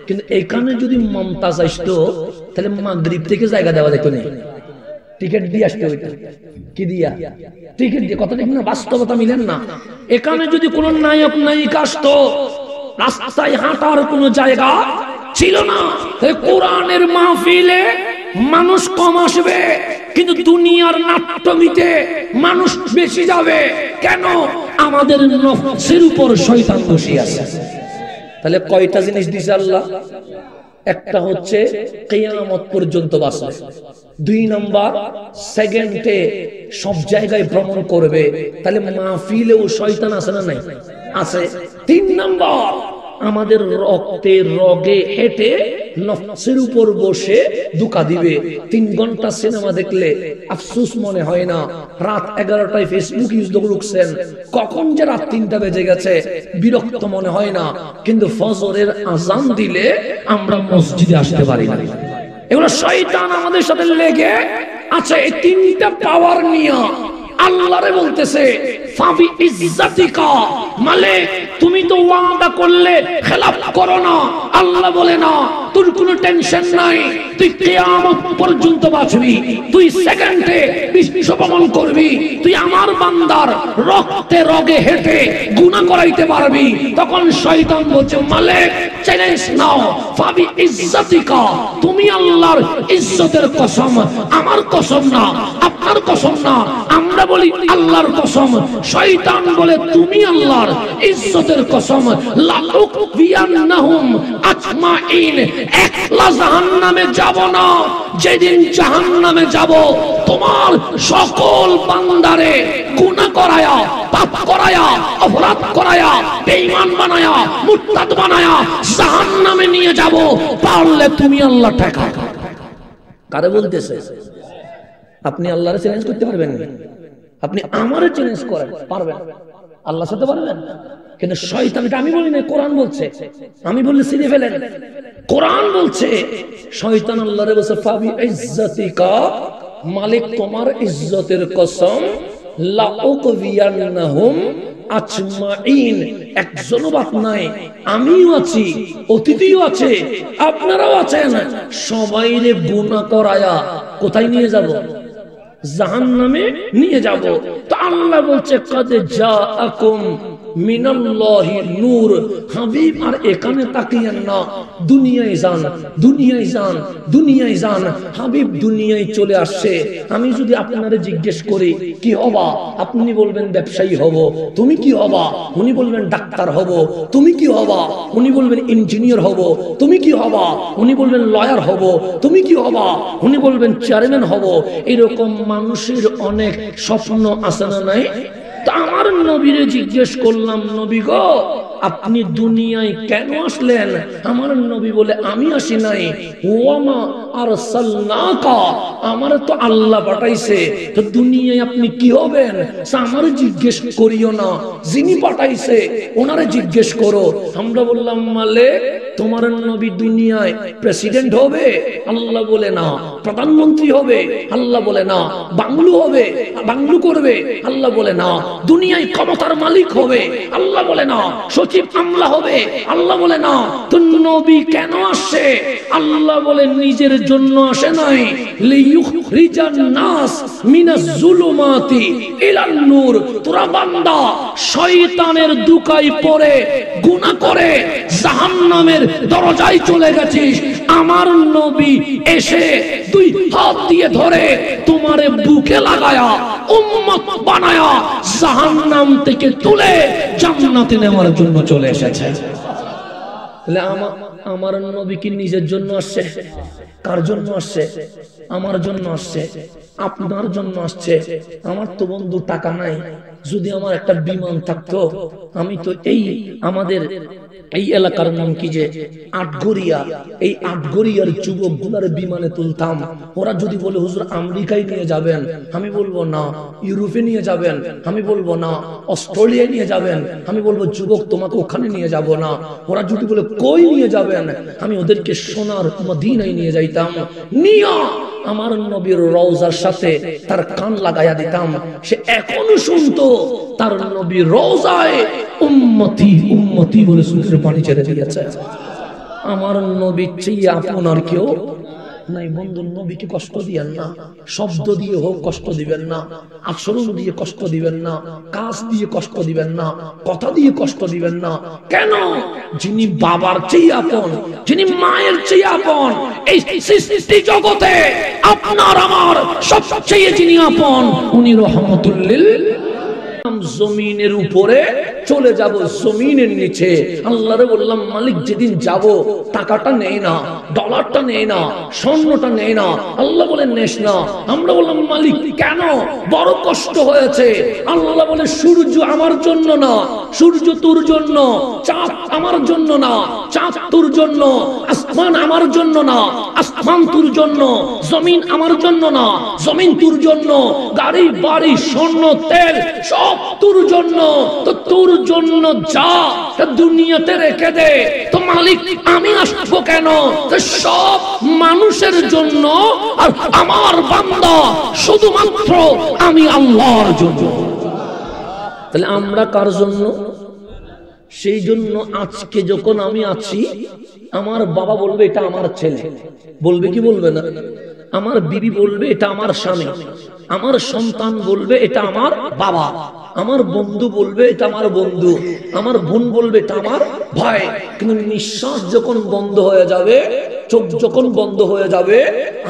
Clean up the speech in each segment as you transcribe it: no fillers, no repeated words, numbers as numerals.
কিন্তু এখানে যদি মমতাজ আসতো তাহলে মাগরিব থেকে জায়গা দেওয়া যেত না, টিকিট দিয়ে আসতে হইতো। কি দিয়া? টিকিট দিয়ে। কথা ঠিক না? বাস্তবতা মিলেন না। এখানে যদি কোন নায়ক নায়িকা আসতো, রাস্তায় হাঁটার কোন জায়গা ছিল না, কোরআনের মাহফিলে মানুষ কম আসবে, কিন্তু দুনিয়ার নাট্যমিতে মানুষ বেশি যাবে। কেন? আমাদের নফসের উপর শয়তান বসে আছে। তাহলে কয়টা জিনিস দিছে আল্লাহ? একটা হচ্ছে কিয়ামত পর্যন্ত বাঁচবে, 2 নম্বর সেকেন্ডে সব জায়গায় ভ্রমণ করবে, তাহলে মাহফিলেও শয়তান আছে না নাই? আছে। 3 নম্বর আমাদের রক্তে রগে হেঁটে নফসের উপর বসে ধোঁকা দিবে। 3 ঘন্টা সিনেমা দেখলে আফসোস মনে হয় না, রাত 11টায় ফেসবুক ইউজ করছেন, কখন যে রাত 3টা বেজে গেছে বিরক্ত মনে হয় না, কিন্তু ফজরের আজান দিলে আমরা মসজিদে আসতে পারি না। এগুলো শয়তান আমাদের সাথে লেগে আছে। এই 3টা পাওয়ার নিয়ে আল্লাহরে বলতেছে ফাবি ইজ্জাতিকা, মালিক তুমি তো ওয়াদা করলে খেলাফ করো না। আল্লাহ বলে না, তোর কোনো টেনশন নাই, তুই কিয়ামত পর্যন্ত বাঁচবি, তুই সেকেন্ডে বিশ্ব ভ্রমণ করবি, তুই আমার বান্দার রক্তে রগে হেঁটে গুনাহ করাইতে পারবি। তখন শয়তান বলছে, মালিক চ্যালেঞ্জ নাও, ফাবি ইজ্জাতিকা, তুমি আল্লাহর ইজ্জতের কসম, আমার কসম না, আপনার কসম না, আমরা বলি আল্লাহর কসম। শয়তান বলে তুমি আল্লাহর ইজ্জতের কসম, লাউকবিয়ান্নাহুম আজমাইন, একলা জাহান্নামে যাব না, যেদিন জাহান্নামে যাব তোমার সকল বান্দারে গুনাহ করায়া, পাপ করায়া, অপরাধ করায়া, বেঈমান বানায়া, মুরতাদ বানায়া জাহান্নামে নিয়ে যাব, পারলে তুমি আল্লাহ ঠেকাও। কারে বলতেছে? আপনি আল্লাহরে চ্যালেঞ্জ করতে পারবেন না, আপনি আমারে চ্যালেঞ্জ করেন, পারবেন? আল্লাহর সাথে পারবেন? কিন্তু শয়তান, এটা আমি বলি না, কোরআন বলছে, আমি বললে ছিঁড়ে ফেলেন। কোরআন বলছে শয়তান আল্লাহরে বলছে ফাবি ইজ্জাতিকা, মালিক তোমার ইজ্জতের কসম, লাউকবিয়ান্নাহুম আজমাইন, একজনও বাদ নাই, আমিও আছি, অতিথিও আছে, আপনারাও আছেন, সবাইরে গুনাহ করায়া কোথায় নিয়ে যাব? জাহান্নামে নিয়ে যাব। তো আল্লাহ বলছে কদ জাআকুম মিনাল্লাহি নূর, হাবিব আর এখানে তাকিয়েন না, দুনিয়ায় যান, দুনিয়ায় যান, দুনিয়ায় যান। হাবিব দুনিয়ায় চলে আসছে। আমি যদি আপনারে জিজ্ঞেস করি কি হবা, আপনি বলবেন ব্যবসায়ী হব। তুমি কি হবা? উনি বলবেন ডাক্তার হব। তুমি কি হবা? উনি বলবেন ইঞ্জিনিয়ার হব। তুমি কি হবা? উনি বলবেন লয়ার হব। তুমি কি হবা? উনি বলবেন চেয়ারম্যান হব। এরকম মানুষের অনেক স্বপ্ন আছে না নাই? তা আমার নবীরে জিজ্ঞেস করলাম, নবী গো আপনি দুনিয়ায় কেন আসলেন? আমার নবী বলে আমি আসি নাই, ওয়ামা আরসালনাকা, আমার তো আল্লাহ পাঠাইছে। তো দুনিয়ায় আপনি কি হবেন আমার জিজ্ঞেস করিও না, যিনি পাঠাইছে ওনারে জিজ্ঞেস করো। আমরা বললাম মালিক তোমার নবী দুনিয়ায় প্রেসিডেন্ট হবে? আল্লাহ বলে না। প্রধানমন্ত্রী হবে? আল্লাহ বলে না। বাংলু হবে, বাংলু করবে? আল্লাহ বলে না। দুনিয়ায় ক্ষমতার মালিক হবে? আল্লাহ বলে না। সচিব আমলা হবে? আল্লাহ বলে না। তো নবী কেন আসছে? আল্লাহ বলে নিজের জন্য আসে নাই, লিইউখরিজান নাস মিনাজ জুলুমাতি ইলান নূর। তোরা বান্দা শয়তানের দুকায় পড়ে গুনাহ করে জাহান্নামের দরজায় চলে গেছিস, আমার নবী এসে 2 হাত দিয়ে ধরে তোমারে বুকে লাগায়া উম্মত বানায়া জাহান্নাম থেকে তুলে জান্নাতে নেওয়ার জন্য চলে এসেছে। তাহলে আমার নবী কি নিজের জন্য আসছে? কার জন্য আসছে? আমার জন্য আসছে, আপনার জন্য আসছে। আমার তো বন্ধু টাকা নাই, যদি আমার একটা বিমান থাকতো আমি তো এই আমাদের এই এলাকার নাম কি যে আটঘরিয়া, এই আটঘরিয়ার যুবকগুলার বিমানে তুলতাম। ওরা যদি বলে হুজুর আমেরিকায় নিয়ে যাবেন, আমি বলবো না। ইউরোপে নিয়ে যাবেন, আমি বলবো না। অস্ট্রেলিয়ায় নিয়ে যাবেন, আমি বলবো যুবক তোমাকে ওখানে নিয়ে যাব না। ওরা যদি বলে কই নিয়ে যাবেন, আমি ওদেরকে সোনার মদিনায় নিয়ে যাইতাম, নিয়া আমার নবীর রওজার সাথে তার কান লাগাইয়া দিতাম। সে এখনো শুনতো তার নবীর রওজায় উম্মতি উম্মতি বলে চোখের পানি ছেড়ে দিয়েছে। আমার নবীর চেয়ে আপন আর কেউ নাই। বন্ধু, নবীকে কষ্ট দিবেন না, শব্দ দিয়ে হোক কষ্ট দিবেন না, আচরণ দিয়ে কষ্ট দিবেন না, কাজ দিয়ে কষ্ট দিবেন না, কথা দিয়ে কষ্ট দিবেন না। কেন? যিনি বাবার চেয়ে আপন, যিনি মায়ের চেয়ে আপন, এই সৃষ্টি জগতে আপনার আমার সবচেয়ে যিনি আপন, উনি রহমতুল লিল জমিনের উপরে চলে যাব, জমিনের নিচে। আল্লাহরে বললাম, মালিক যেদিন যাব টাকাটা নেই না, ডলারটা নেই না, স্বর্ণটা নেই না। আল্লাহ বলেন নেস না। আমরা বললাম, মালিক কেন? বড় কষ্ট হয়েছে। আল্লাহ বলে, সূর্য আমার জন্য না, সূর্য তোর জন্য। চাঁদ আমার জন্য না, চাঁদ তোর জন্য। আসমান আমার জন্য না, আসমান তোর জন্য। জমিন আমার জন্য না, জমিন তোর জন্য। গাড়ি বাড়ি স্বর্ণ তেল সব তোর জন্য। তো তোর জন্য যা দুনিয়াতে রেখে দে। তো মালিক আমি আসবো কেন? সব মানুষের জন্য, আর আমার বান্দা শুধুমাত্র আমি আল্লাহর জন্য। তাহলে আমরা কার জন্য? সেই জন্য আজকে যখন আমি আছি, আমার বাবা বলবে এটা আমার ছেলে, বলবে কি বলবে না? আমার বিবি বলবে এটা আমার স্বামী, আমার সন্তান বলবে এটা আমার বাবা, আমার বন্ধু বলবে এটা আমার বন্ধু, আমার বোন বলবে এটা আমার ভাই। কিন্তু নিঃশ্বাস যখন বন্ধ হয়ে যাবে, চোখ যখন বন্ধ হয়ে যাবে,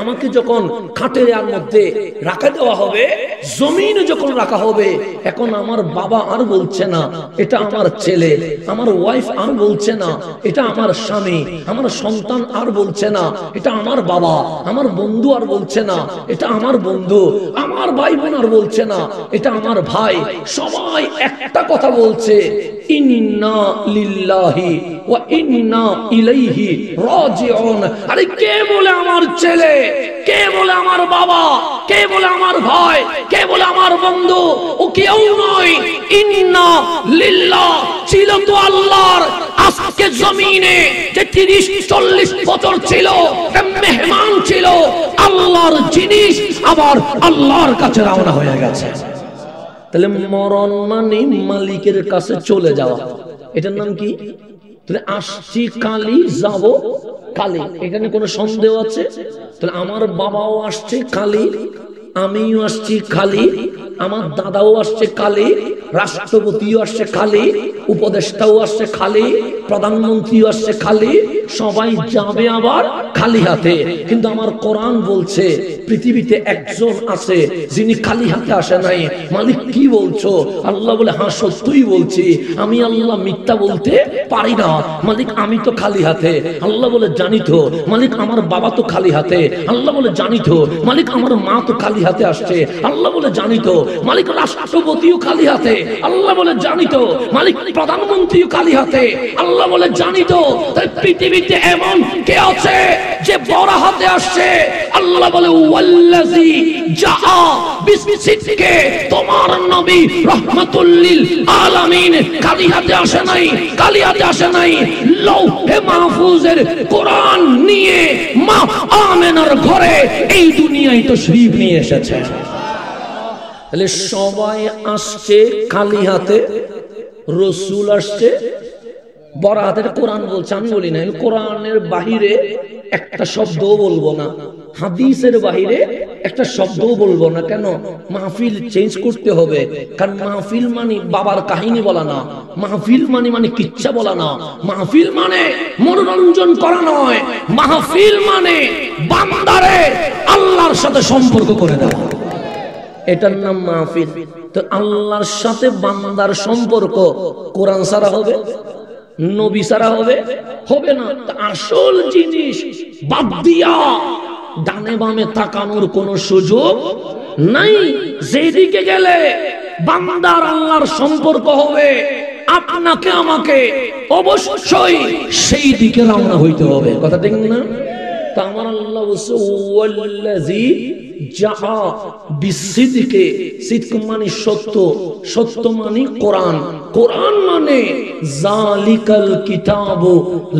আমাকে যখন খাটের মধ্যে রাখা দেওয়া হবে, জমিনে যখন রাখা হবে, এখন আমার বাবা আর বলছে না এটা আমার ছেলে, আমার ওয়াইফ আর বলছে না এটা আমার স্বামী, আমার সন্তান আর বলছে না এটা আমার বাবা, আমার বন্ধু আর বলছে না এটা আমার বন্ধু, আমার ভাই বোন আর বলছে না এটা আমার ভাই। সবাই একটা কথা বলছে, ইন্না লিল্লাহি ওয়া ইন্না ইলাইহি রাজিউন। আরে কে বলে আমার ছেলে, কে বলে আমার বাবা, কে বলে আমার ভাই, কে বলে আমার বন্ধু? ও কেউ নয়। ইন্না লিল্লাহ ছিল তো আল্লাহর। আজকে জমিনে যে 30-40 বছর ছিল, মেহমান ছিল, আল্লাহর জিনিস আবার আল্লাহর কাছে রওনা হয়ে গেছে। তাহলে মরণ মানে মালিকের কাছে চলে যাওয়া। এটার নাম কি? তাহলে আসছি কালি, যাব কালি, এখানে কোনো সন্দেহ আছে? তাহলে আমার বাবাও আসছে কালি, আমিও আসছি কালি, আমার দাদাও আসছে কালি, রাষ্ট্রপতিও আসছে কালি, উপদেষ্টাও আসছে খালি, প্রধানমন্ত্রীও আসছে খালি, সবাই যাবে আবার খালি হাতে। কিন্তু আমার কোরআন বলছে পৃথিবীতে একজন আছে যিনি খালি হাতে আসে নাই। মালিক কি বলছো? আল্লাহ বলে, হ্যাঁ সত্যই বলছি, আমি আল্লাহ মিথ্যা বলতে পারি না। মালিক আমি তো খালি হাতে। আল্লাহ বলে, জানি তো। মালিক আমার বাবা তো খালি হাতে। আল্লাহ বলে, জানি তো। মালিক আমার মা তো খালি হাতে আসছে। আল্লাহ বলে, জানি তো। মালিক রাষ্ট্রপতিও খালি হাতে। আল্লাহ বলে, জানি তো। মালিক প্রধানমন্ত্রীও খালি হাতে। আল্লাহ বলে, জানি তো। তাই পৃথিবীতে এমন কে আছে যে বড় হাতে আসছে? আল্লাহ বলে, ওয়াল্লাযী জাআ বিসমিকে, তোমার নবী রাহমাতুল লিল আলামিন খালি হাতে আসে নাই, খালি হাতে আসে নাই। লৌহে মাহফুজের কোরআন নিয়ে মা আমেনার ঘরে এই দুনিয়ায় তাশরীফ নিয়ে এসেছে। তাহলে সবাই আসছে খালি হাতে, রসুল আসছে বড় হাতের। কোরআন বলছে, আমি বলি না, কোরআনের বাহিরে একটা শব্দও বলবো না, হাদিসের বাহিরে একটা শব্দও বলবো না। কেন? মাহফিল চেঞ্জ করতে হবে। কারণ মাহফিল মানে বাবার কাহিনী বলা না, মাহফিল মানে কিচ্ছা বলা না, মাহফিল মানে মনোরঞ্জন করা নয়, মাহফিল মানে বান্দারে আল্লাহর সাথে সম্পর্ক করে দেওয়া। এটার নাম মাহফিল। তো আল্লাহর সাথে বান্দার সম্পর্ক কোরআন ছাড়া হবে? নবী ছাড়া হবে? হবে না। আসল জিনিস বাদ দিয়া ডানে বামে তাকানোর কোন সুযোগ নাই। যেদিকে গেলে বান্দার আল্লাহর সম্পর্ক হবে, আপনাকে আমাকে অবশ্যই সেই দিকে রওনা হইতে হবে। কথা ঠিক না? তা আমার আল্লাহ বলছে, ওয়াল্লাযী জাআ বিসিদকে, সিদক মানে সত্য, সত্য মানে কোরআন, কোরআন মানে জালিকাল কিতাবু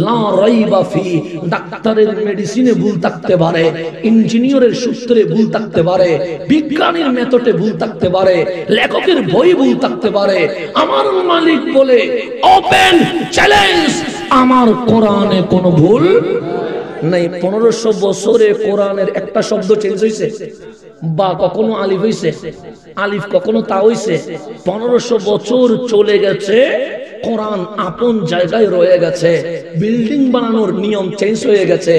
লা রাইবা ফি। ডাক্তারের মেডিসিনে ভুল থাকতে পারে, ইঞ্জিনিয়ারের সূত্রে ভুল থাকতে পারে, বিজ্ঞানীর মেথডে ভুল থাকতে পারে, লেখকের বই ভুল থাকতে পারে। আমার মালিক বলে, ওপেন চ্যালেঞ্জ, আমার কোরআনে কোনো ভুল নাই। 1500 বছরে কোরআনের একটা শব্দ চেঞ্জ হয়েছে? বা কখনো আলিফ হইছে? আলিফ কখনো তা হইছে? 1500 বছর চলে গেছে, কোরআন আপন জায়গায় রয়ে গেছে। বিল্ডিং বানানোর নিয়ম চেঞ্জ হয়ে গেছে,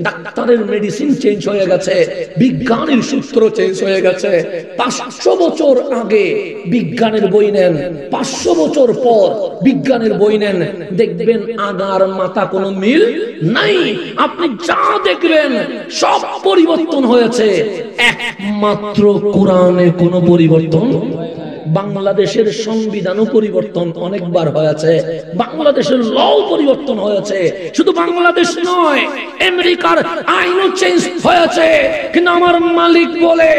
ডাক্তারের মেডিসিন চেঞ্জ হয়ে গেছে, বিজ্ঞানের সূত্র চেঞ্জ হয়ে গেছে। 500 বছর আগে বিজ্ঞানের বই নেন, 500 বছর পর বিজ্ঞানের বই নেন, দেখবেন আগার মাথা কোনো মিল নাই। আপনি যা দেখবেন সব পরিবর্তন হয়েছে, একমাত্র কোরআনে কোনো পরিবর্তন। বাংলাদেশের সংবিধানও পরিবর্তন অনেকবার হয়েছে, বাংলাদেশের লও পরিবর্তন হয়েছে। শুধু বাংলাদেশ নয়, আমেরিকার আইনও চেঞ্জ হয়েছে। কিন্তু আমার মালিক বলে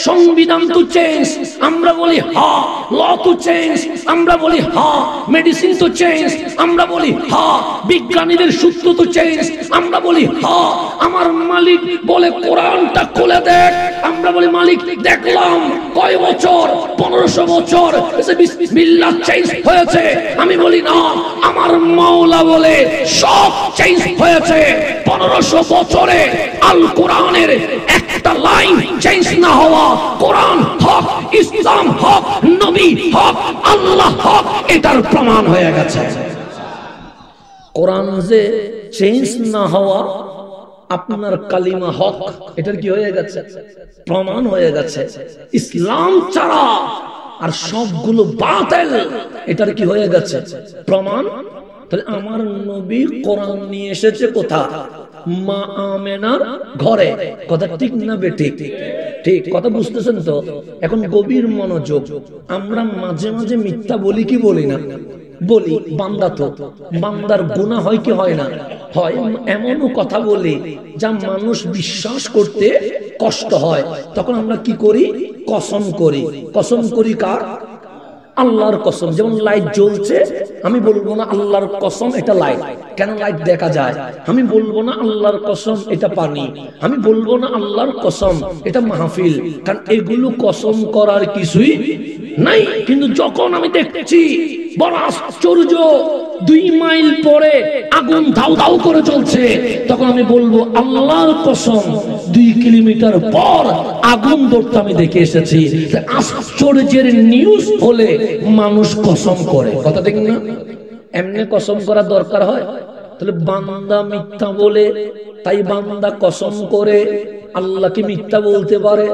সংবিধান তো চেঞ্জ, আমরা বলি হা। ল তো চেঞ্জ, আমরা বলি হা। মেডিসিন তো চেঞ্জ, আমরা বলি হা। বিজ্ঞানীদের সূত্র তো চেঞ্জ, আমরা বলি হা। আমার মালিক বলে কোরআনটা খুলে দেখ, আমরা বলি মালিক দেখলাম। কয় বছর? 1500 বছর। বিসমিল্লাহ চেঞ্জ হয়েছে, আমি বলি না। আমার মাওলা বলে সব চেঞ্জ হয়েছে। 1500 বছরে আল কোরআনের একটা লাইন চেঞ্জ না হওয়া, কোরআন হক, ইসলাম হক, নবী হক, আল্লাহ হক, এটার প্রমাণ হয়ে গেছে। কোরআন যে চেঞ্জ না হওয়া, আপনার কালিমা হক, এটার কি হয়ে গেছে? প্রমাণ হয়ে গেছে। ইসলাম ছাড়া আর সবগুলো বাতিল, এটার কি হয়ে গেছে? প্রমাণ। তাহলে আমার নবী কোরআন নিয়ে এসেছে কোথা? মা আমেনার ঘরে। কথা ঠিক না বেঠিক? ঠিক কথা বুঝতেছেন তো? এখন গভীর মনোযোগ। আমরা মাঝে মাঝে মিথ্যা বলি কি বলি না? বলি। বান্দা তো, বান্দার গুনাহ হয় কি হয় না? হয়। এমনও কথা বলি যা মানুষ বিশ্বাস করতে কষ্ট হয়, তখন আমরা কি করি? কসম করি। কসম করি কার? আল্লাহর কসম। যেমন লাইট জ্বলছে, আমি বলবো না আল্লাহর কসম এটা লাইট, কেন লাইট দেখা যায়। আমি বলবো না আল্লাহর কসম এটা পানি, আমি বলবো না আল্লাহর কসম এটা মাহফিল, কারণ এগুলো কসম করার কিছুই নাই। কিন্তু যখন আমি দেখছি বড় আশ্চর্য, 2 মাইল পরে আগুন ধাউ ধাউ করে চলছে, তখন আমি বলবো আল্লাহর কসম 2 কিলোমিটার পর আগুন ধরতে আমি দেখে এসেছি। আশ্চর্যের নিউজ হলে মানুষ কসম করে। কথা দেখেন না? এমনি কসম করার দরকার হয়? তাহলে বান্দা মিথ্যা বলে, তাই বান্দা কসম করে। আল্লাহ কি মিথ্যা বলতে পারে?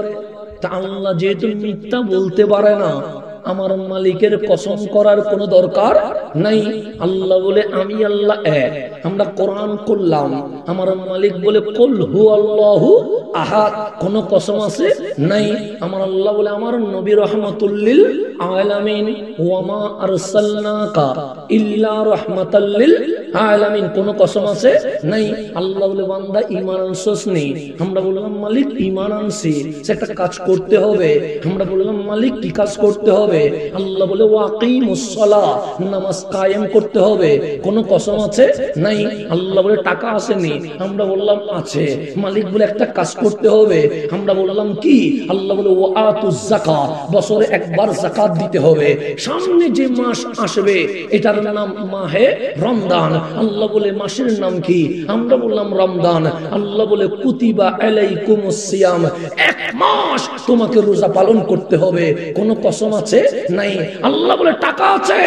তা আল্লাহ যেহেতু মিথ্যা বলতে পারে না, আমার মালিকের কসম করার কোনো দরকার নাই। আল্লাহ বলে আমি আল্লাহ এক। আমরা কোরআন করলাম, আমার মালিক বলে কুল হু আল্লাহু আহাদ। কোন কসম আছে? নাই। আমার আল্লাহ বলে আমার নবী রাহমাতুল লিল আলামিন, ওয়া মা আরসালনাকা ইল্লা রাহমাতাল লিল আলামিন। কোন কসম আছে? নাই। আল্লাহ বলে বান্দা ঈমান আনছস নি? আমরা বললাম মালিক ঈমান আনছি, একটা কাজ করতে হবে। আমরা বললাম মালিক কি কাজ করতে হবে? আল্লাহ বলে ওয়াকিমুস সালাহ, নামাজ কায়েম করতে হবে। কোন কসম আছে? নাই। আল্লাহ বলে টাকা আসেনি? আমরা বললাম আছে। মালিক বলে একটা কাজ করতে হবে। আমরা বললাম কি? আল্লাহ বলে ওয়াতুজ যাকাত, বছরে একবার যাকাত দিতে হবে। সামনে যে মাস আসবে এটার নাম মাহে রমজান। আল্লাহ বলে মাসের নাম কি? আমরা বললাম রমজান। আল্লাহ বলে কুতিবা আলাইকুমুস সিয়াম, 1 মাস তোমাকে রোজা পালন করতে হবে। কোন কসম আছে? নাই। আল্লাহ বলে টাকা আছে?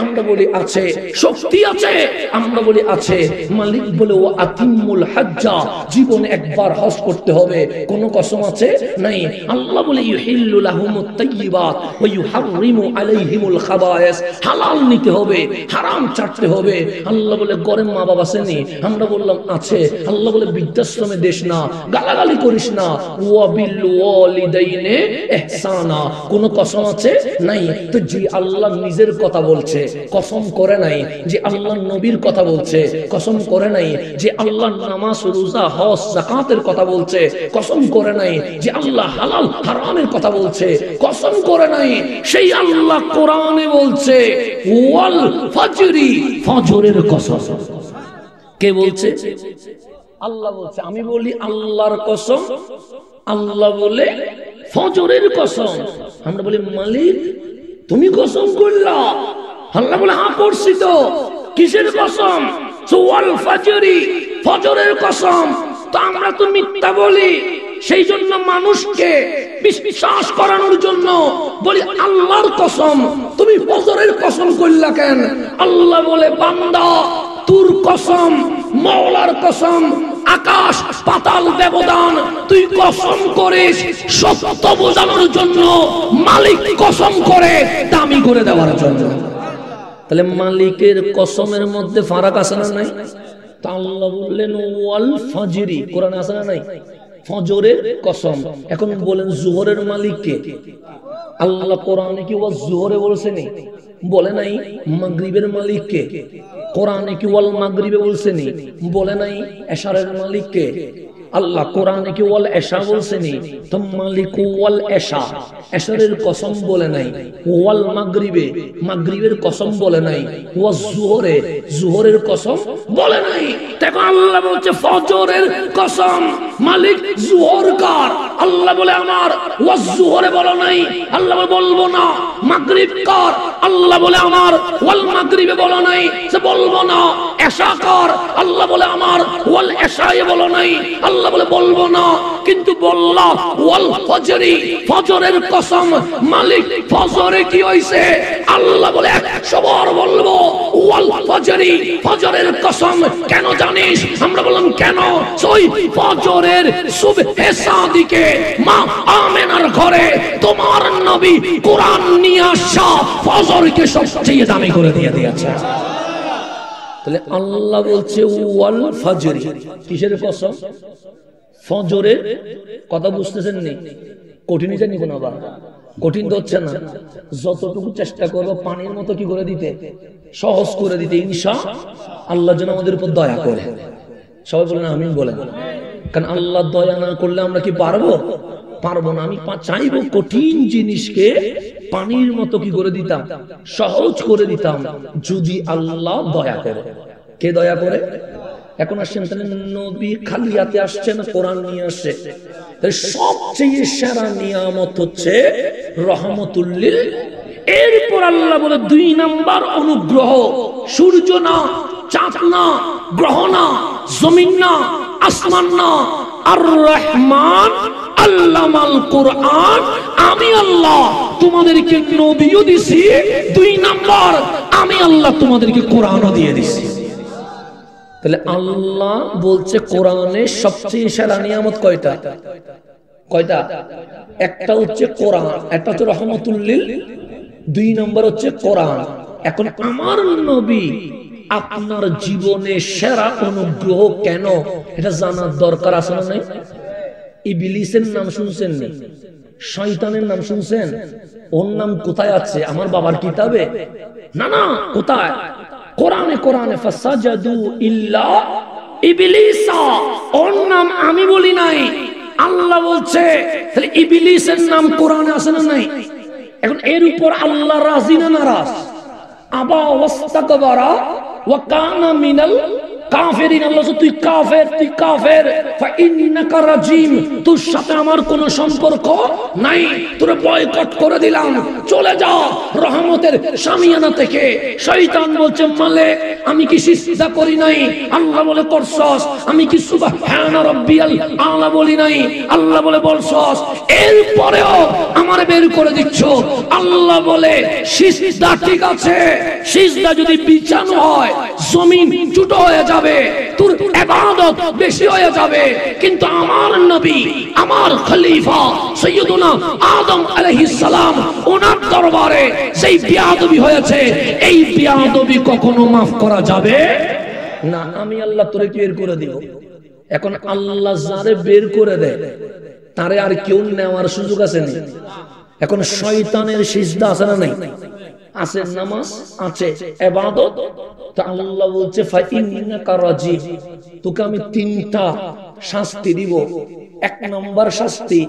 আমরা বলি আছে। শক্তি আছে? আমরা বলি আছে। মালিক বলে ওয়া আতিমুল হজ্জা, জীবনে একবার হজ করতে হবে। কোন কসম আছে? নাই। আল্লাহ বলে ইউহিল্লু লাহুমুত তাইয়্যিবাত ওয়া ইউহাররিমু আলাইহিমুল খাবায়েস, হালাল নিতে হবে, হারাম ছাড়তে হবে। আল্লাহ বলে গরম মা বাবা আসেনি? আমরা বললাম আছে। আল্লাহ বলে বৃদ্ধাশ্রমে দেশ না, গালাগালি করিস না, ওয়া বিল ওয়ালিদাইনে ইহসানা। কোন কসম আছে? নাই। তো যে আল্লাহ নিজের কথা বলছে, কসম করে নাই। যে আল্লাহ নবীর কথা বলছে, কসম করে নাই। যে আল্লাহ নামাজ রোজা হজ যাকাতের কথা বলছে, কসম করে নাই। যে আল্লাহ হালাল হারামের কথা বলছে, কসম করে নাই। সেই আল্লাহ কোরআনে বলছে ওয়াল ফাজরি, ফজরের কসম। কে বলছে? আল্লাহ বলছে। আমি বলি আল্লাহর কসম, আল্লাহ বলে ফজরের কসম। আমরা বলি মালিক তুমি কসম করলা? আল্লাহ বলে হ্যাঁ করছি তো। কিসের কসম? ওয়াল ফাজরি, ফজরের কসম। তো আমরা তো মিথ্যা বলি, সেই জন্য মানুষকে বিশ্বাস করানোর জন্য বলি আল্লাহর কসম। তুমি ফজরের কসম করলা কেন? আল্লাহ বলে বান্দা তোর কসম, মাওলার কসম, আকাশ পাতাল ব্যবধান, তুই কসম করিস সত্য বোঝানোর জন্য, মালিক কসম করে দামি করে দেওয়ার জন্য। তাহলে মালিকের কসমের মধ্যে ফারাক আছে না নাই? তা আল্লাহ বললেন ওয়াল ফাজরি, কোরআনে আছে না নাই? ফজরের কসম। এখন বলেন জোহরের মালিক কে? আল্লাহ কোরআনে কি ওয়াল জোহরে বলছেন? বলে নাই। মাগরিবের মালিক কে? কোরআনে কি ওয়াল মাগরিবে বলছেন? বলে নাই। এশারের মালিক কে? আল্লাহ কোরআনে কি ওয়াল এশা বলছেন? তো মালিক ওয়াল এশা, এশারের কসম বলে নাই। ওয়াল মাগরিবে, মাগরিবের কসম বলে নাই। ওয়াজ জোহরে, জোহরের কসম বলে নাই। দেখো আল্লাহ বলছে ফজরের কসম, মালিক জোহর কার? আল্লাহ বলে আমার। ওয়াজ জোহরে বলো নাই, আল্লাহ বলবো না। মাগরিব কার? আল্লাহ বলে আমার। ওয়াল মাগরিবে বলো নাই, সে বলবো না। এশা কার? আল্লাহ বলে আমার। ওয়াল এশায়ে বলো নাই, আল্লাহ বলে বলবো না। কিন্তু বললাম ওয়াল ফজরি, ফজরের কসম, মালিক ফজরে কি হইছে? আল্লাহ বলে 100 বার বলবো ওয়াল ফজরি, ফজরের কসম। কেন জানিস? আমরা বললাম কেন? ওই ফজরের সুবহে সাদিকে মা আমেনার ঘরে তোমার নবী কোরআন নিয়ে আসা ফজরকে সবচেয়ে দামি করে দিয়ে দিয়েছে। তাহলে আল্লাহ বলছে ওয়াল ফজরি, কিসের কসম? ফজরের কথা বুঝতেছেন নি? কঠিন জানি কোন আবার কঠিন তো হচ্ছে না। যতটুকু চেষ্টা করবো পানির মতো কি করে দিতে, সহজ করে দিতে, ইনশাআল্লাহ যেন আমাদের উপর দয়া করে। সবাই বলেন আমিন বলেন। কারণ আল্লাহ দয়া না করলে আমরা কি পারবো? পারবো না। আমি চাইবো কঠিন জিনিসকে পানির মতো কি করে দিতাম, সহজ করে দিতাম, যদি আল্লাহ দয়া করে। কে দয়া করে? এখন আসছেন তাহলে নবী খালি হাতে আসছে না, কোরআন নিয়ে আসছে। সবচেয়ে সেরা নিয়ামত হচ্ছে রহমতুল লিল। এরপর আল্লাহ বলে 2 নাম্বার অনুগ্রহ, সূর্য না, চাঁদ না, গ্রহ না, জমিন না, আসমান না, আর রহমান আল্লামাল কোরআন। আমি আল্লাহ তোমাদেরকে নবীও দিছি, 2 নাম্বার আমি আল্লাহ তোমাদেরকে কোরআনও দিয়ে দিছি। তাহলে আল্লাহ বলছে কোরআনে সবচেয়ে সেরা নিয়ামত কয়টা? কয়টা? একটা হচ্ছে কোরআন, একটা হচ্ছে রহমতুল লিল, 2 নম্বর হচ্ছে কোরআন। এখন আমার নবী আপনার জীবনে সেরা অনুগ্রহ কেন, এটা জানার দরকার আছে না নাই? ইবলিসের নাম শুনছেন নি? শয়তানের নাম শুনছেন? ওর নাম কোথায় আছে? আমার বাবার কিতাবে? না না, কোথায়? কোরআনে। কোরআনে ফাসাজাদু ইল্লা ইবলিসা, ওর নাম আমি বলি নাই, আল্লাহ বলছে। তাহলে ইবলিসের নাম কোরআনে আছে না নাই? এখন এর উপর আল্লাহ রাজি না নারাজ? আবা ওয়াস্তাকবারা ওয়া কানা মিনাল কাফিরিন। আল্লাহ তুই কাফের, তুই কাফের, ফাইন্নাকা রাজিম, তোর সাথে আমার কোনো সম্পর্ক নাই, তোরে বয়কট করে দিলাম, চলে যা রহমতের শামিয়ানা থেকে। শয়তান বলছে মালিক আমি কি সিজদা করি নাই? আল্লাহ বলে করছস। আমি কি সুবহান রাব্বিয়াল আলা বলি নাই? আল্লাহ বলে বলছস। এরপরেও আমার বের করে দিচ্ছ। আল্লাহ বলে সিজদা ঠিক আছে, সিজদা যদি বিছানো হয় জমিন ছোট হয়ে যাবে, তোর ইবাদত বেশি হয়ে যাবে। কিন্তু আমার নবী, আমার খলিফা সাইয়্যিদুনা আদম আলাইহিস সালাম, ওনার দরবারে যেই বিয়াদবি হয়েছে, এই বিয়াদবি কখনো মাফ করা যাবে না। আমি আল্লাহ তোরে বের করে দিব। এখন আল্লাহ যারে বের করে দেয় তারে আর কেউ নেওয়ার সুযোগ আছে না। এখন শয়তানের সিজদা আছে না নাই? আছে। নামাজ আছে, ইবাদত। তো আল্লাহ বলছে ফাইন্নাকা রাজিম, তোকে আমি 3টা শাস্তি দিব। 1 নম্বর শাস্তি,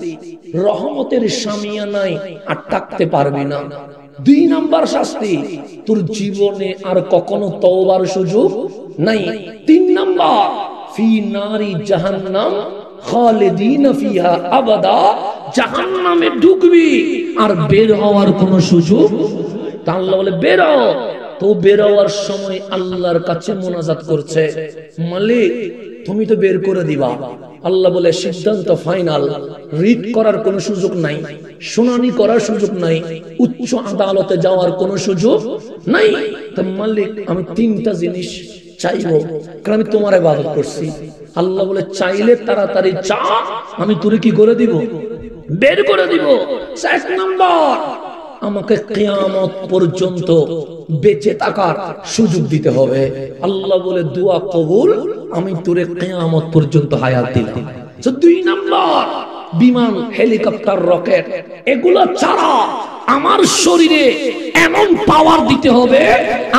রহমতের শামিয়ানায় আর থাকতে পারবি না। 2 নম্বর শাস্তি, তোর জীবনে আর কখনো তওবার সুযোগ নাই। 3 নম্বর, ফি নারি জাহান্নাম খালিদিনা ফিহা আবাদা, জাহান্নামে ঢুকবি আর বের হওয়ার কোনো সুযোগ। তা আল্লাহ বলে বের হও। তো বেরোয়ার সময় আল্লাহর কাছে মোনাজাত করছে, মালিক তুমি তো বের করে দিবা। আল্লাহ বলে সিদ্ধান্ত ফাইনাল, রিট করার কোনো সুযোগ নাই, শুনানি করার সুযোগ নাই, উচ্চ আদালতে যাওয়ার কোনো সুযোগ নাই। তো মালিক আমি তিনটা জিনিস চাইবো, কারণ আমি তোমার ইবাদত করছি। আল্লাহ বলে চাইলে তাড়াতাড়ি চা, আমি তোরে কি করে দিব? বের করে দিব। এক নাম্বার, আমাকে কিয়ামত পর্যন্ত বেঁচে থাকার সুযোগ দিতে হবে। আল্লাহ বলে দোয়া কবুল, আমি তোরে কিয়ামত পর্যন্ত হায়াত দিলাম। দুই নাম্বার, বিমান, হেলিকপ্টার, রকেট এগুলো ছাড়া আমার শরীরে এমন পাওয়ার দিতে হবে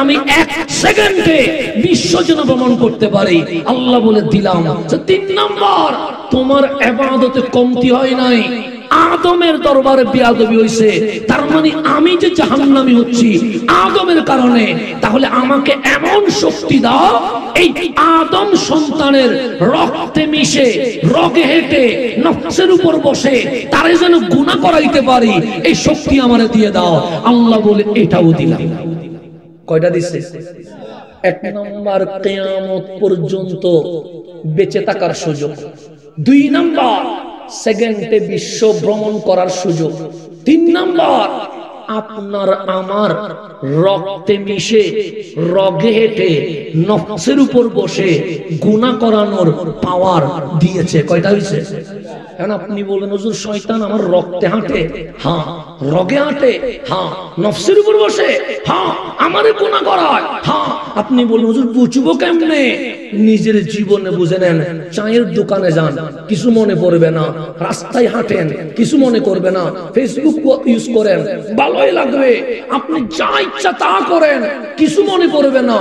আমি 1 সেকেন্ডে বিশ্ব যেন ভ্রমণ করতে পারি। আল্লাহ বলে দিলাম। তিন নাম্বার, তোমার ইবাদতে কমতি হয় নাই, আদমের দরবারে বেয়াদবি হইছে, তার মানে আমি যে জাহান্নামী হচ্ছি আদমের কারণে, তাহলে আমাকে এমন শক্তি দাও এই আদম সন্তানের রক্তে মিশে রগে হেঁটে নফসের উপর বসে তারে যেন গুনাহ করাইতে পারি, এই শক্তি আমারে দিয়ে দাও। আল্লাহ বলে এটাও দিলাম। কয়টা দিছে? এক নাম্বার, কিয়ামত পর্যন্ত বেঁচে থাকার সুযোগ। দুই নাম্বার, সেকেন্ডে বিশ্ব ভ্রমণ করার সুযোগ। তিন নাম্বার, আপনার আমার রক্তে মিশে রগে হেঁটে নফসের উপর বসে গুনাহ করানোর পাওয়ার দিয়েছে। কয়টা হইছে? এখন আপনি বলেন হুজুর শয়তান আমার রক্তে হাঁটে, হ্যাঁ রগে হাঁটে, হ্যাঁ নফসের উপর বসে, হ্যাঁ আমারে গুনাহ করায়, হ্যাঁ। আপনি বলেন হুজুর বুঝবো কেমনে? নিজের জীবনে বুঝে নেন। চায়ের দোকানে যান, কিছু মনে পড়বে না। রাস্তায় হাঁটেন, কিছু মনে করবে না। ফেসবুক ইউজ করেন, ভালোই লাগবে। আপনি যা ইচ্ছা তা করেন, কিছু মনে পড়বে না।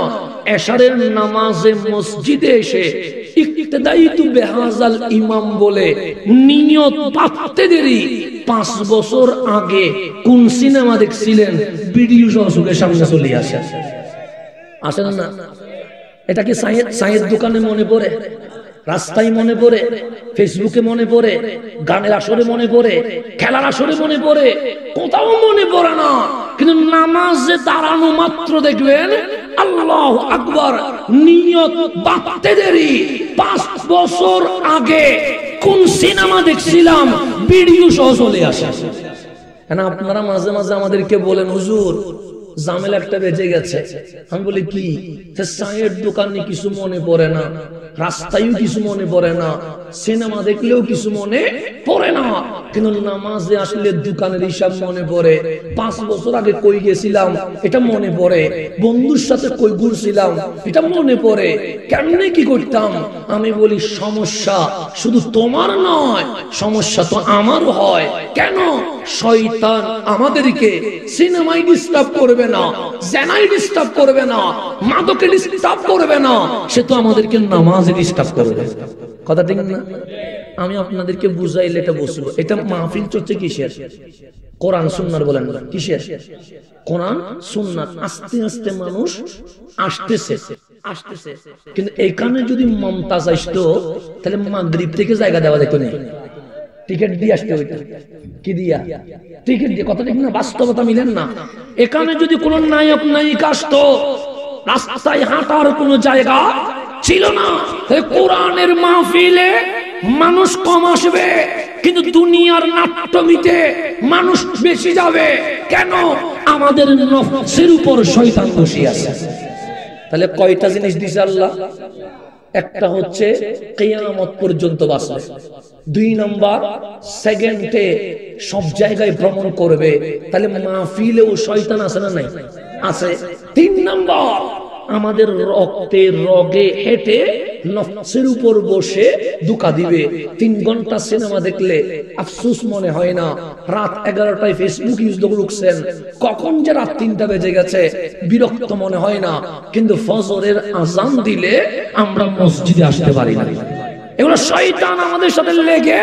এশারের নামাজে মসজিদে এসে ইক্তেদাইতু বিহাযাল ইমাম বলে নিয়ত পাততে দেরি। 5 বছর আগে কোন সিনেমা দেখছিলেন ভিডিও সহ চোখের সামনে চলে আসে, আসেন না? এটা কি চায়ের দোকানে মনে পড়ে, রাস্তায় মনে পড়ে, ফেসবুকে মনে পড়ে, গানের আসরে মনে পড়ে, খেলার আসরে মনে পড়ে, কোথাও মনে পড়ে না। কিন্তু নামাজে দাঁড়ানো মাত্র দেখবেন আল্লাহু আকবার, নিয়ত বাঁধতে দেরি। 5 বছর আগে কোন সিনেমা দেখছিলাম ভিডিও সহ চলে আসে। কেন আপনারা মাঝে মাঝে আমাদেরকে বলেন হুজুর জামেলা একটা বেজে গেছে। আমি বলি কি? চায়ের দোকানে কিছু মনে পড়ে না, রাস্তায়ও কিছু মনে পড়ে না, সিনেমা দেখলেও কিছু মনে পড়ে না, কিন্তু নামাজে আসলে দোকানের হিসাব মনে পড়ে। 5 বছর আগে কই গেছিলাম এটা মনে পড়ে, বন্ধুর সাথে কই ঘুরছিলাম এটা মনে পড়ে, কেমনে কি করতাম। আমি বলি সমস্যা শুধু তোমার নয়, সমস্যা তো আমারও হয়। কেন? শয়তান আমাদেরকে সিনেমায় ডিস্টার্ব করবে না, জেনায় ডিস্টার্ব করবে না, মাদকে ডিস্টার্ব করবে না, সে তো আমাদেরকে নামাজে ডিস্টার্ব করবে। কথা ঠিক না? আমি আপনাদেরকে বুঝাইলে এটা বুঝবো। এটা মাহফিল চলছে কিসের? কোরআন সুন্নাহর বলেন না, কিসের? কোরআন সুন্নাহ। আস্তে আস্তে মানুষ আসতেছে। কিন্তু এখানে যদি মমতাজ আসতো তাহলে মাগরিব থেকে জায়গা দেওয়া যেত না, টিকিট দিয়ে আসতে হইতো। কি দিয়া? টিকিট দিয়ে। কথা ঠিক না? বাস্তবতা মিলেন না। এখানে যদি কোন নায়ক নায়িকা আসতো, রাস্তায় হাঁটার কোন জায়গা ছিল না, কোরআনের মাহফিলে মানুষ কম আসবে, কিন্তু দুনিয়ার নাট্যমিতে মানুষ বেশি যাবে। কেন? আমাদের নফসের উপর শয়তান বসে আছে। তাহলে কয়টা জিনিস দিছে আল্লাহ? একটা হচ্ছে কিয়ামত পর্যন্ত বাঁচবে। 2 নাম্বার, সেকেন্ডে সব জায়গায় ভ্রমণ করবে। তাহলে মাহফিলেও শয়তান আছে না নাই? আছে। 3 নাম্বার, আমাদের রক্তে রগে হেঁটে নফসের উপর বসে ধোঁকা দিবে। 3 ঘন্টা সিনেমা দেখলে আফসোস মনে হয় না। রাত 11টায় ফেসবুক ইউজ করছেন, কখন যে রাত 3টা বেজে গেছে বিরক্ত মনে হয় না। কিন্তু ফজরের আজান দিলে আমরা মসজিদে আসতে পারি না। এগুলো শয়তান আমাদের সাথে লেগে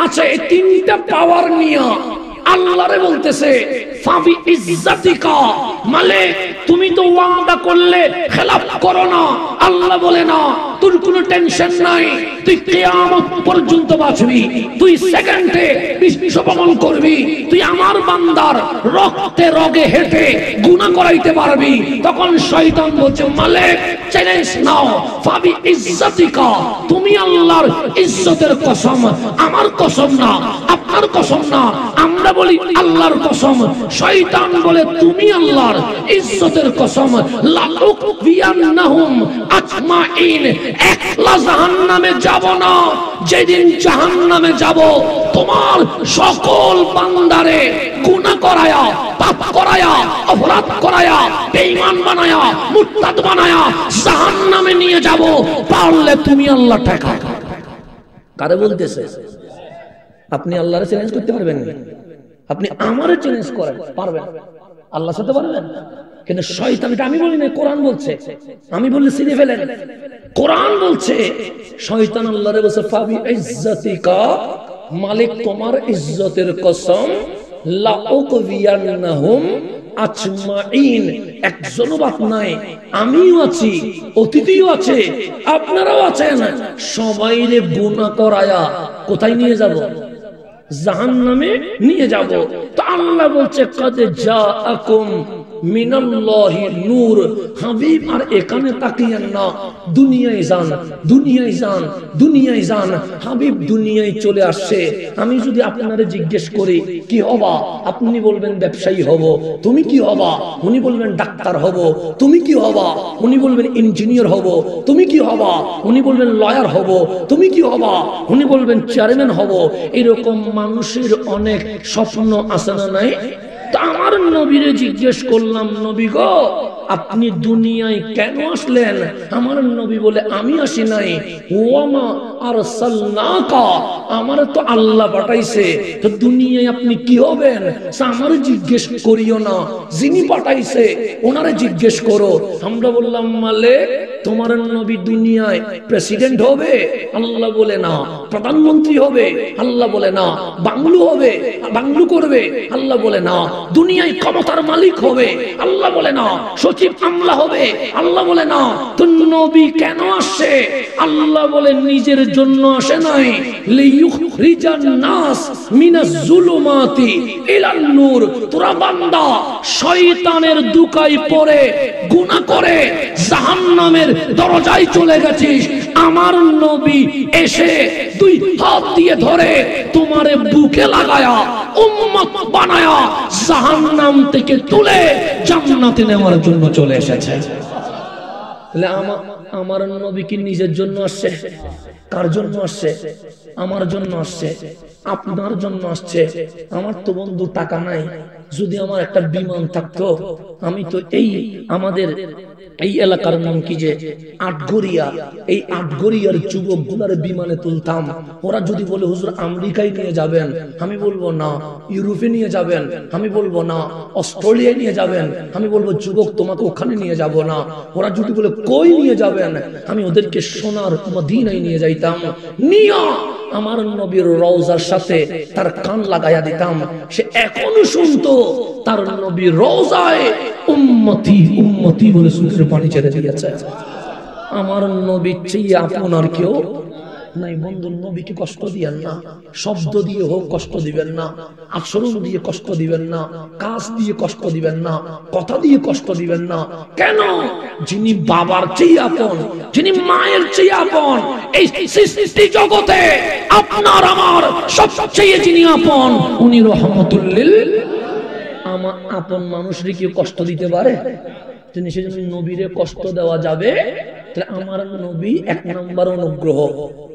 আছে। এই 3টা পাওয়ার নিয়ে আল্লাহরে বলতেছে ফাবি ইজ্জাতিকা, মালিক তুমি তো ওয়াদা করলে খেলাফ করো না। আল্লাহ বলে না, তোর কোনো টেনশন নাই, তুই কিয়ামত পর্যন্ত বাঁচবি, তুই সেকেন্ডে বিশ্ব ভ্রমণ করবি, তুই আমার বান্দার রক্তে রগে হেঁটে গুনাহ করাইতে পারবি। তখন শয়তান বলছে, মালিক চ্যালেঞ্জ নাও, ফাবি ইজ্জতিকা, তুমি আল্লাহর ইজ্জতের কসম, আমার কসম না, আপনার কসম না, আমরা বলি আল্লাহর কসম। শয়তান বলে, তুমি আল্লাহর ইজ্জতের কসম, লাউকবিয়ান্নাহুম আজমাইন, একলা জাহান্নামে যাব না। যেদিন জাহান্নামে যাব, তোমার সকল বান্দারে গুনাহ করায়া, পাপ করায়া, অপরাধ করায়া, বেঈমান বানায়া, মুরতাদ বানায়া জাহান্নামে নিয়ে যাব। পারলে তুমি আল্লাহ ঠেকা। কারে বলতেছে? আপনি আল্লাহরে চ্যালেঞ্জ করতে পারবেন না, আপনি আমারে চ্যালেঞ্জ করেন, পারবেন? আল্লাহর সাথে পারবেন? কিন্তু শয়তান, এটা আমি বলি না, কোরআন বলছে, আমি বললে চিনে ফেলেন। কোরআন বলছে, শয়তান আল্লাহরে বলছে, ফাবি ইজ্জতিকা, মালিক তোমার ইজ্জতের কসম, লাউকবিয়ান্নাহুম আজমাইন, একজনও বাদ নাই, আমিও আছি, অতিথিও আছে, আপনারাও আছেন, সবাইরে গুনাহ করায়া কোথায় নিয়ে যাব? জাহান্নামে নিয়ে যাব। তো আল্লাহ বলছে, কদ জাআকুম মিনাল্লাহি নূর। হাবিব আর এখানে তাকিয়েন না, দুনিয়ায় যান, দুনিয়ায় যান, দুনিয়ায় যান। হাবিব দুনিয়ায় চলে আসছে। আমি যদি আপনারে জিজ্ঞেস করি কি হবা, আপনি বলবেন ব্যবসায়ী হব। তুমি কি হবা? উনি বলবেন ডাক্তার হব। তুমি কি হবা? উনি বলবেন ইঞ্জিনিয়ার হব। তুমি কি হবা? উনি বলবেন লয়ার হব। তুমি কি হবা? উনি বলবেন চেয়ারম্যান হব। এরকম মানুষের অনেক স্বপ্ন আছে না নাই? তা আমার নবীরে জিজ্ঞেস করলাম, নবী গো, আপনি দুনিয়ায় কেন আসলেন? আমার নবী বলে, আমি আসি নাই, ওয়ামা আরসালনাকা, আমার তো আল্লাহ পাঠাইছে। তো দুনিয়ায় আপনি কি হবেন আমার জিজ্ঞেস করিও না, যিনি পাঠাইছে ওনারে জিজ্ঞেস করো। আমরা বললাম, মালিক তোমার নবী দুনিয়ায় প্রেসিডেন্ট হবে? আল্লাহ বলে না। প্রধানমন্ত্রী হবে? আল্লাহ বলে না। বাংলু হবে, বাংলু করবে? আল্লাহ বলে না। দুনিয়ায় ক্ষমতার মালিক হবে? আল্লাহ বলে না। সচিব আমলা হবে? আল্লাহ বলে না। তো নবী কেন আসছে? আল্লাহ বলে নিজের জন্য আসে নাই, লিইউখরিজান নাস মিনাজ জুলুমাতি ইলান নূর। তোরা বান্দা শয়তানের দুকায় পড়ে গুনাহ করে জাহান্নামের দরজায় চলে গেছিস, আমার নবী এসে দুই হাত দিয়ে ধরে তোমারে বুকে লাগায়া উম্মত বানায়া জাহান্নাম থেকে তুলে জান্নাতে নেওয়ার জন্য চলে এসেছে। তাহলে আমার নবী কি নিজের জন্য আসছে? কার জন্য আসছে? আমার জন্য আসছে, আপনার জন্য আসছে। আমার তো বন্ধু টাকা নাই, যদি আমার একটা বিমান থাকতো, আমি তো এই আমাদের এই এলাকার নাম কি যে আটঘরিয়া, এই আটঘরিয়ার যুবক গুলার বিমানে তুলতাম। ওরা যদি বলে হুজুর আমেরিকায় নিয়ে যাবেন, আমি বলবো না। ইউরোপে নিয়ে যাবেন, আমি বলবো না। অস্ট্রেলিয়ায় নিয়ে যাবেন, আমি বলবো যুবক তোমাকে ওখানে নিয়ে যাব না। ওরা যদি বলে কই নিয়ে যাবেন, আমি ওদেরকে সোনার মদিনায় নিয়ে যাইতাম, নিয়া আমার নবীর রওজার সাথে তার কান লাগাইয়া দিতাম। সে এখনো শুনতো তার নবীর রওজায় উম্মতি উম্মতি বলে চোখের পানি ছেড়ে দিয়েছে। আমার নবীর চেয়ে আপনার কেউ নাই। বন্ধু, নবীকে কষ্ট দিবেন না, শব্দ দিয়ে হোক কষ্ট দিবেন না, আচরণ দিয়ে কষ্ট দিবেন না, কাজ দিয়ে কষ্ট দিবেন না, কথা দিয়ে কষ্ট দিবেন না। কেন? যিনি বাবার চেয়ে আপন, যিনি মায়ের চেয়ে আপন, এই সৃষ্টি জগতে আপনার আমার সবচেয়ে যিনি আপন, উনি রহমতুল লিল। আমার আপন মানুষরে কি কষ্ট দিতে পারে? তিনি সেজন্য নবীরে কষ্ট দেওয়া যাবে। তাহলে আমার নবী এক নম্বর অনুগ্রহ,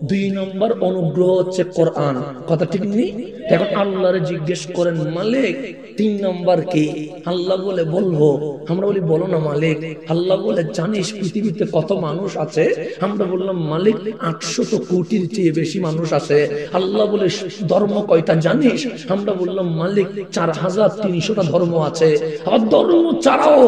দুই নম্বর অনুগ্রহ হচ্ছে কোরআন। কথা ঠিক নেই? এখন আল্লাহরে জিজ্ঞেস করেন, মালিক তিন নম্বর কি? আল্লাহ বলে বলবো। আমরা বলি বলো না মালিক। আল্লাহ বলে জানিস পৃথিবীতে কত মানুষ আছে? আমরা বললাম মালিক 800 কোটির চেয়ে বেশি মানুষ আছে। আল্লাহ বলে ধর্ম কয়টা জানিস? আমরা বললাম মালিক 4300টা ধর্ম আছে। আবার ধর্ম ছাড়াও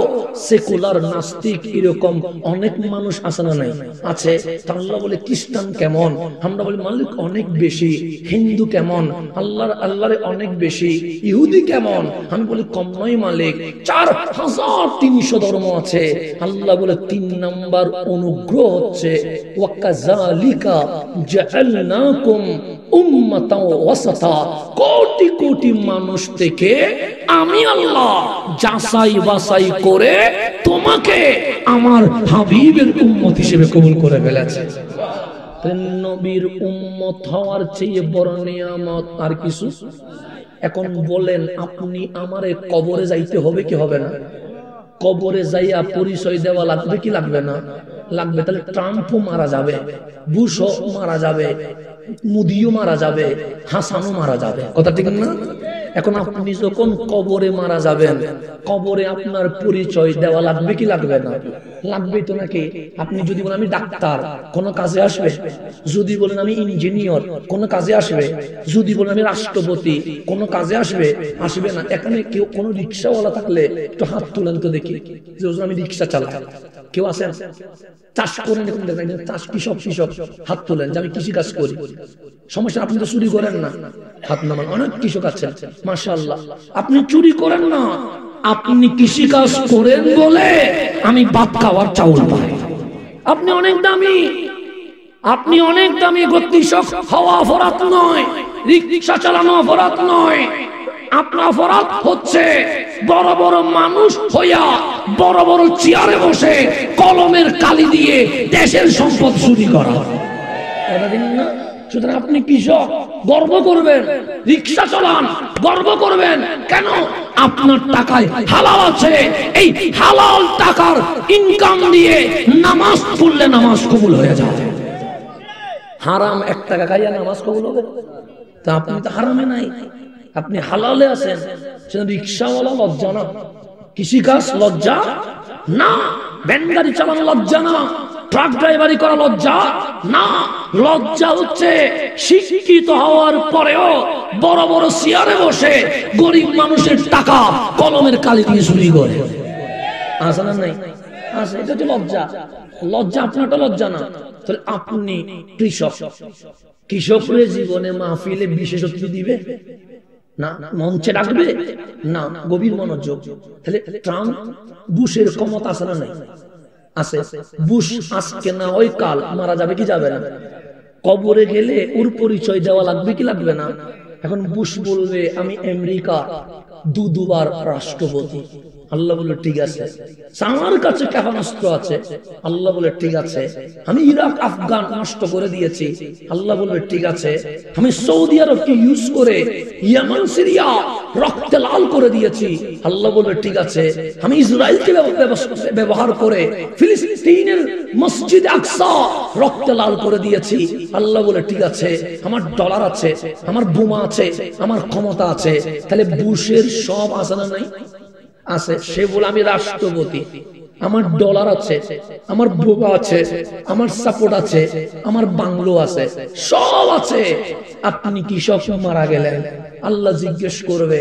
সেকুলার সেকুলার নাস্তিক এরকম অনেক মানুষ আছে না নাই? আছে। আল্লাহ বলে খ্রিস্টান কেমন? আমরা বলি মালিক অনেক বেশি। হিন্দু কেমন? আল্লাহর অনেক বেশি। ইহুদি কেমন? আমি বলি কম নয় মালিক, 4300 ধর্ম আছে। আল্লাহ বলে 3 নাম্বার অনুগ্রহ হচ্ছে ওয়াকাযালিকা জাআলনাকুম উম্মাতাও ওয়াসাতা। কোটি কোটি মানুষ থেকে আমি আল্লাহ যাচাই বাছাই করে তোমাকে আমার হাবিবের উম্মত হিসেবে কবুল করে ফেলেছে। নবীর উম্মত হওয়ার চেয়ে বড় নিয়ামত আর কিছু? এখন বলেন আপনি আমারে কবরে যাইতে হবে কি হবে না? কবরে যাইয়া পরিচয় দেওয়া লাগবে কি লাগবে না? লাগবে। তাহলে ট্রাম্পও মারা যাবে, বুশও মারা যাবে, মোদিও মারা যাবে, হাসানও মারা যাবে। কথা ঠিক না? এখন আপনি যখন কবরে মারা যাবেন, কবরে আপনার পরিচয় দেওয়া লাগবে কি লাগবে না? লাগবে তো নাকি? আপনি যদি বলেন আমি ডাক্তার, কোন কাজে আসবে? যদি বলেন আমি ইঞ্জিনিয়ার, কোন কাজে আসবে? যদি বলেন আমি রাষ্ট্রপতি, কোন কাজে আসবে? আসবে না। এখানে কেউ কোন রিক্সাওয়ালা থাকলে একটু হাত তুলেন তো দেখি, যে আমি রিক্সা চালাই। কেউ আছেন? চাষ করেন, চাষ কৃষক হাত তোলেন যে আমি কৃষি কাজ করি। সমস্যা, আপনি তো চুরি করেন না, হাত নামান। অনেক কৃষক আছেন মাশাআল্লাহ, আপনি চুরি করেন না, আপনি কৃষি কাজ করেন বলে আমি ভাত খাওয়ার চাউল পাই। আপনি অনেক দামি, আপনি অনেক দামি। কৃষক হওয়া অপরাধ নয়, রিক্সা চালানো অপরাধ নয়। আপনার অপরাধ হচ্ছে বড় বড় মানুষ হইয়া বড় বড় চেয়ারে বসে কলমের কালি দিয়ে দেশের সম্পদ চুরি করা। সুতরাং আপনি কৃষক, গর্ব করবেন। রিক্সা চালান, গর্ব করবেন। কেন? আপনার টাকায় হালাল আছে। এই হালাল টাকার ইনকাম দিয়ে নামাজ পড়লে নামাজ কবুল হয়ে যায়। হারাম 1 টাকা খাইয়া নামাজ কবুল হবে? তা আপনি তো হারামে নাই, আপনি হালালে আছেন। রিক্সাওয়ালা লজ্জা না, কৃষিকাজ লজ্জা না, ভ্যান গাড়ি চালানো লজ্জা না, ট্রাক ড্রাইভারি করা লজ্জা না। লজ্জা হচ্ছে শিক্ষিত হওয়ার পরেও বড় বড় চেয়ারে বসে গরিব মানুষের টাকা কলমের কালি দিয়ে চুরি করে। আছে না নাই? আছে। এটা হচ্ছে লজ্জা। লজ্জা আপনারটা লজ্জা না। তাহলে আপনি কৃষক, কৃষকের জীবনে মাহফিলে বিশেষ অতিথি দিবে না, মঞ্চে ডাকবে না, গভীর মনোযোগ। তাহলে ট্রাম্প বুশের ক্ষমতা আছে না নাই? আছে। বুশ আজকে না ওই কাল মারা যাবে কি যাবে না? কবরে গেলে ওর পরিচয় দেওয়া লাগবে কি লাগবে না? এখন বুশ বলবে আমি আমেরিকা দুবার রাষ্ট্রপতি। আল্লাহ বলে ঠিক আছে। আমার কাছে ক্ষেপণাস্ত্র আছে। আল্লাহ বলে ঠিক আছে। আমি ইরাক আফগান নষ্ট করে দিয়েছি। আল্লাহ বলে ঠিক আছে। আমি সৌদি আরবকে ইউজ করে ইয়েমেন সিরিয়া রক্তে লাল করে দিয়েছি। আল্লাহ বলে ঠিক আছে। আমি ইসরায়েলকে ব্যবহার করে ফিলিস্তিনের মসজিদ আকসা রক্তে লাল করে দিয়েছি। আল্লাহ বলে ঠিক আছে। আমার ডলার আছে, আমার বোমা আছে, আমার ক্ষমতা আছে। তাহলে বুশের সব আছে না নাই? আছে। সে বলে আমি রাষ্ট্রপতি, আমার ডলার আছে, আমার বোমা আছে, আমার সাপোর্ট আছে, আমার বাংলো আছে, সব আছে। আপনি কৃষক মারা গেলেন, আল্লাহ জিজ্ঞেস করবে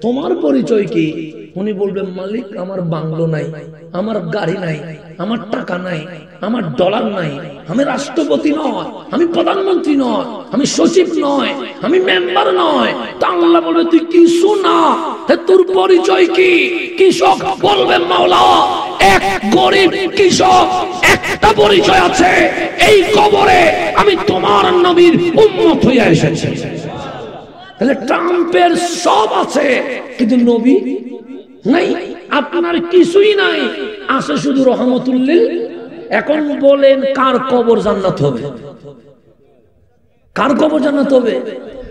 তোমার পরিচয় কি? উনি বলবেন মালিক আমার বাংলো নাই, আমার গাড়ি নাই, আমার টাকা নাই, আমার ডলার নাই, আমি রাষ্ট্রপতি নয়, আমি প্রধানমন্ত্রী নয়, আমি সচিব নয়, আমি মেম্বার নয়। তা আল্লাহ বলবে তুই কিছু না, তোর পরিচয় কি? কৃষক বলবে মাওলা এক গরিব কৃষক, একটা পরিচয় আছে, এই কবরে আমি তোমার নবীর উম্মত হইয়া এসেছি। তাহলে ট্রাম্পের সব আছে কিন্তু নবী নাই। আপনার কিছুই নাই, আছে শুধু রহমতুল্লিল। এখন বলেন কার কবর জান্নাত হবে? কার কবর জান্নাত হবে?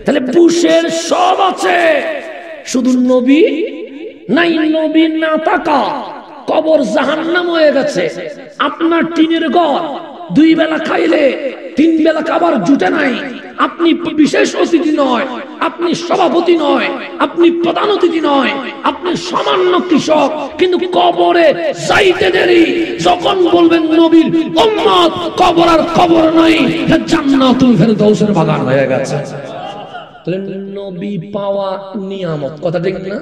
তাহলে বুশের সব আছে, শুধু নবী নাই। নবী না থাকা কবর জাহান্নাম হয়ে গেছে। আপনার টিনের ঘর 2 বেলা খাইলে 3 বেলা খাবার জুটে নাই। আপনি বিশেষ অতিথি নয়, আপনি সভাপতি নয়, আপনি প্রধান অতিথি নয়, আপনি সামান্য কৃষক, কিন্তু কবরে যাইতে দেরি। যখন বলবেন নবীর উম্মত, কবর আর কবর নাই, জান্নাতুল ফেরদাউসের বাগান হয়ে গেছে। তাহলে নবী পাওয়া নিয়ামত। কথা ঠিক না?